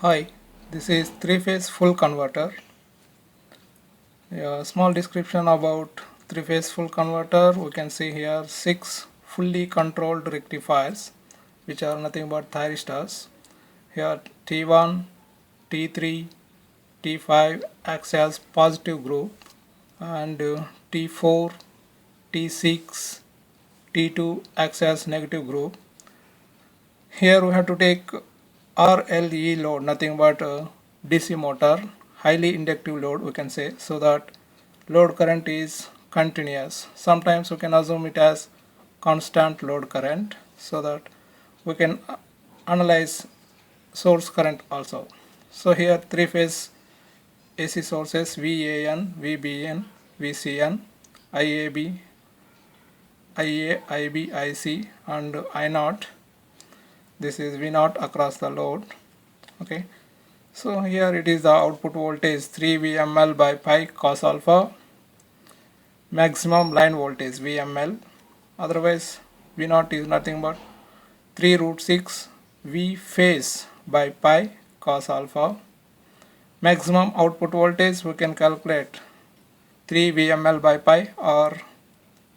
Hi, this is three-phase full converter. A small description about three-phase full converter. We can see here 6 fully controlled rectifiers, which are nothing but thyristors. Here T1, T3, T5 acts as positive group, and T4, T6, T2 acts as negative group. Here we have to take RLE load, nothing but DC motor, highly inductive load we can say, so that load current is continuous. Sometimes we can assume it as constant load current, so that we can analyze source current also. So here three-phase AC sources VAN, VBN, VCN, IAB, IA, IB, IC and I0. This is V0 across the load. Okay, so here it is the output voltage 3 VML by pi cos alpha, maximum line voltage VML, otherwise V0 is nothing but 3 root 6 V phase by pi cos alpha. Maximum output voltage we can calculate 3 VML by pi or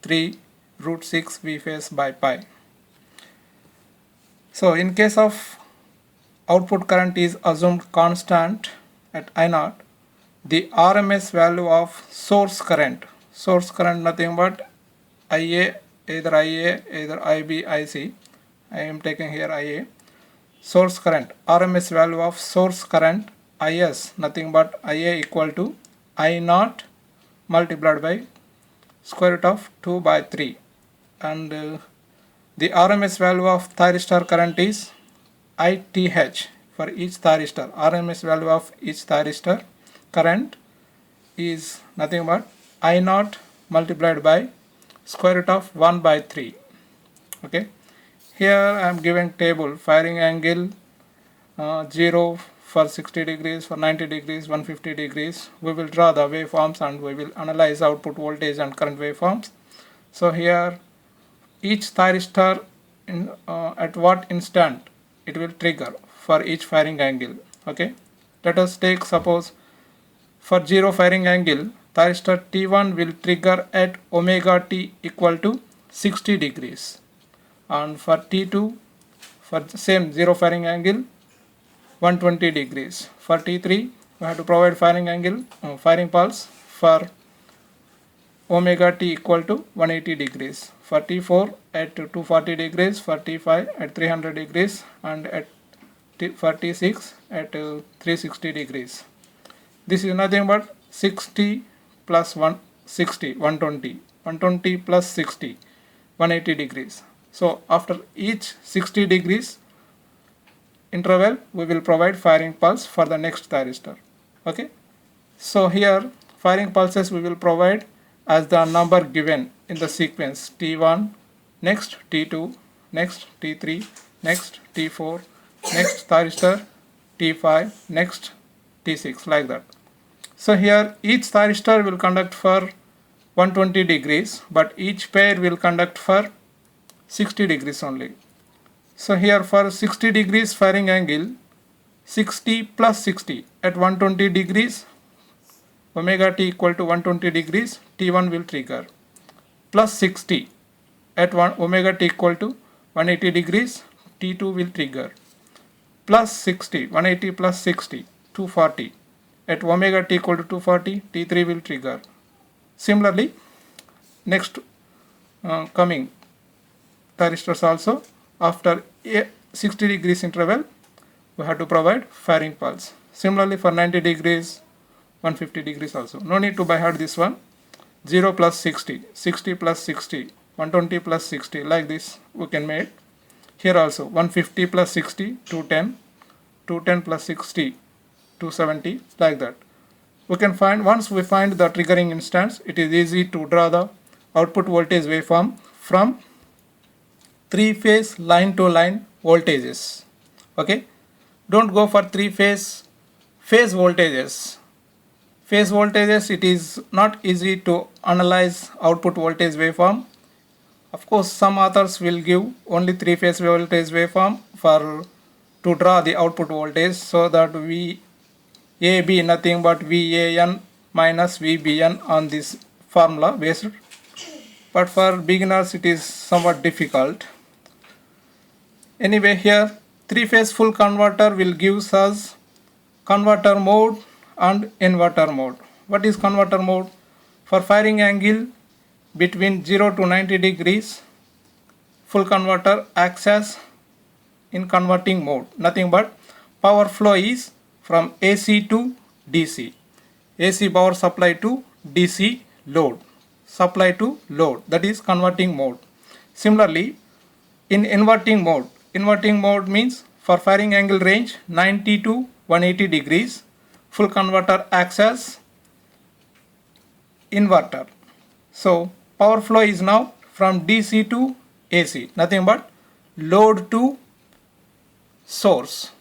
3 root 6 V phase by pi. So in case of output current is assumed constant at I0, the RMS value of source current nothing but IA, either IB, IC, I am taking here IA, source current, RMS value of source current IS, nothing but IA equal to I0 multiplied by square root of 2 by 3, and the RMS value of thyristor current is ITH for each thyristor. RMS value of each thyristor current is nothing but I0 multiplied by square root of 1 by 3. Okay, here I am giving table firing angle 0 for 60 degrees, for 90 degrees, 150 degrees. We will draw the waveforms and we will analyze output voltage and current waveforms. So here each thyristor at what instant it will trigger for each firing angle. Okay, let us take suppose for 0 firing angle, thyristor T1 will trigger at omega t equal to 60 degrees, and for T2 for the same 0 firing angle 120 degrees. For T3 we have to provide firing angle firing pulse for omega t equal to 180 degrees, for T4 at 240 degrees, for T5 at 300 degrees, and for T6 at 360 degrees. This is nothing but 60 plus 160, 120 plus 60, 180 degrees. So after each 60 degrees interval we will provide firing pulse for the next thyristor. Okay, so here firing pulses we will provide as the number given in the sequence: T1, next T2, next T3, next T4, next thyristor T5, next T6, like that. So here each thyristor will conduct for 120 degrees, but each pair will conduct for 60 degrees only. So here for 60 degrees firing angle, 60 plus 60 at 120 degrees, omega t equal to 120 degrees, T1 will trigger, plus 60 at omega t equal to 180 degrees, T2 will trigger, plus 60, 180 plus 60, 240, at omega t equal to 240, T3 will trigger. Similarly, next coming thyristors also, after a 60 degrees interval we have to provide firing pulse. Similarly for 90 degrees, 150 degrees also. No need to by heart this one. 0 plus 60, 60 plus 60, 120 plus 60, like this we can make. Here also 150 plus 60, 210, 210 plus 60, 270, like that. We can find, once we find the triggering instance, it is easy to draw the output voltage waveform from three-phase line-to-line voltages. Okay, don't go for three-phase phase voltages. Phase voltages, it is not easy to analyze output voltage waveform. Of course, some authors will give only three-phase voltage waveform for to draw the output voltage, so that VAB nothing but VAN minus VBN on this formula based, but for beginners it is somewhat difficult. Anyway, here three-phase full converter will give us converter mode and inverter mode. What is converter mode? For firing angle between 0 to 90 degrees, full converter acts as in converting mode. Nothing but power flow is from AC to DC. AC power supply to DC load. Supply to load. That is converting mode. Similarly, in inverting mode means for firing angle range 90 to 180 degrees, full converter acts as inverter. So power flow is now from DC to AC, nothing but load to source.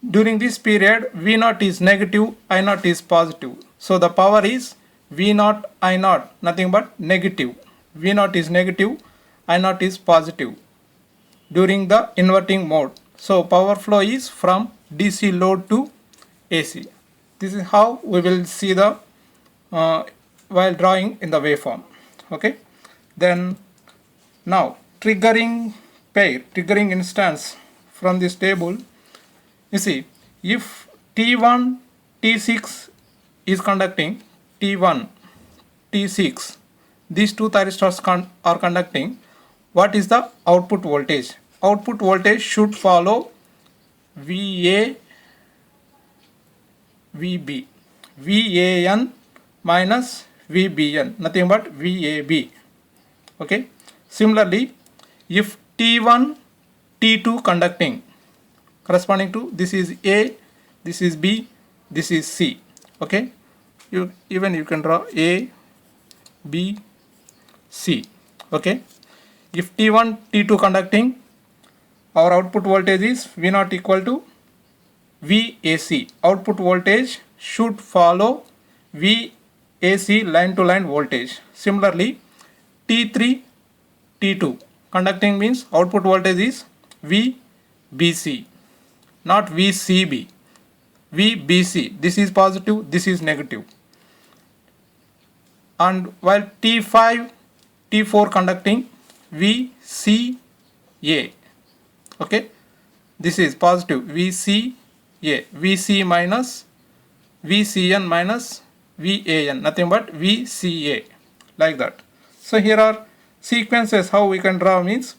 During this period, V0 is negative, I0 is positive. So the power is V0, I0, nothing but negative. V0 is negative, I0 is positive during the inverting mode. So power flow is from DC load to AC. This is how we will see the while drawing in the waveform. Okay. Then now triggering instance from this table. You see, if T1, T6 is conducting, T1, T6, these two thyristors are conducting, what is the output voltage? Output voltage should follow VA, VB, VAN minus VBN, nothing but VAB. Okay. Similarly, if T1, T2 conducting, corresponding to this is A, this is B, this is C. Okay. You can draw A, B, C. Okay. If T1, T2 conducting, our output voltage is V0 equal to VAC. Output voltage should follow VAC line to line voltage. Similarly, T3, T2 conducting means output voltage is VBC, not VCB. VBC, this is positive, this is negative. And while T5, T4 conducting, VCA. Okay, this is positive, VCA. VC minus VCN minus VAN, nothing but VCA, like that. So here are sequences how we can draw means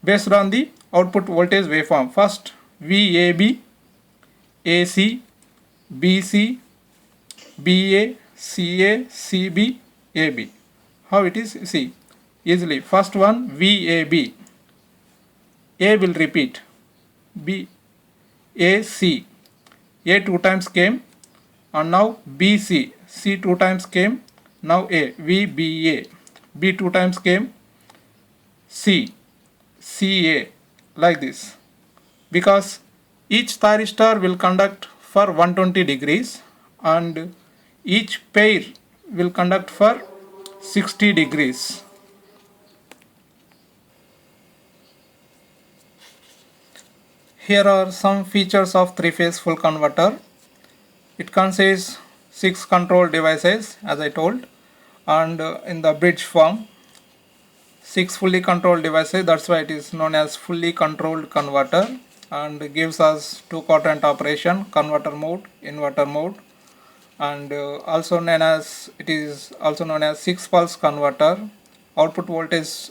based on the output voltage waveform. First VAB, AC, BC, BA, CA, CB, AB. How it is? See easily. First one VAB. A will repeat. B, A, C. A two times came, and now BC. C two times came, now A. VBA. B two times came, C. CA, like this. Because each thyristor will conduct for 120 degrees and each pair will conduct for 60 degrees. Here are some features of three-phase full converter. It consists 6 control devices, as I told, and in the bridge form 6 fully controlled devices. That's why it is known as fully controlled converter, and gives us 2 quadrant operation, converter mode, inverter mode, and also known as, it is also known as 6 pulse converter. Output voltage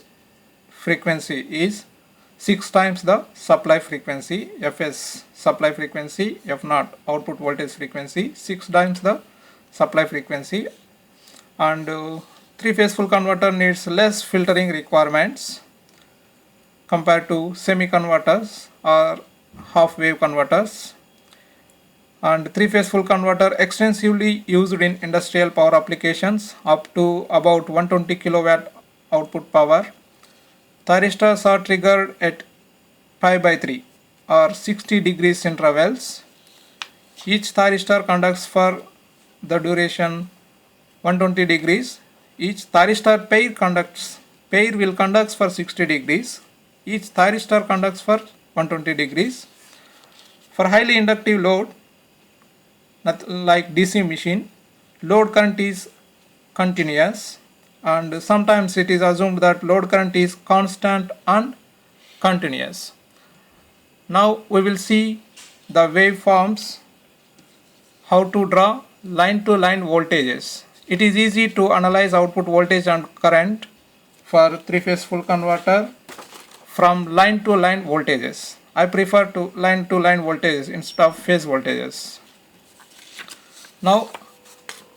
frequency is 6 times the supply frequency, Fs supply frequency, F0 output voltage frequency, 6 times the supply frequency. And three-phase full converter needs less filtering requirements compared to semi-converters or half-wave converters. And three-phase full converter extensively used in industrial power applications up to about 120 kilowatt output power. Thyristors are triggered at pi by 3 or 60 degrees intervals. Each thyristor conducts for the duration 120 degrees. Each thyristor pair will conduct for 60 degrees. Each thyristor conducts for 120 degrees. For highly inductive load, like DC machine, load current is continuous, and sometimes it is assumed that load current is constant and continuous. Now we will see the waveforms, how to draw line to line voltages. It is easy to analyze output voltage and current for three-phase full converter from line to line voltages. I prefer to line voltages instead of phase voltages. Now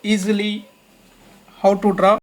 easily how to draw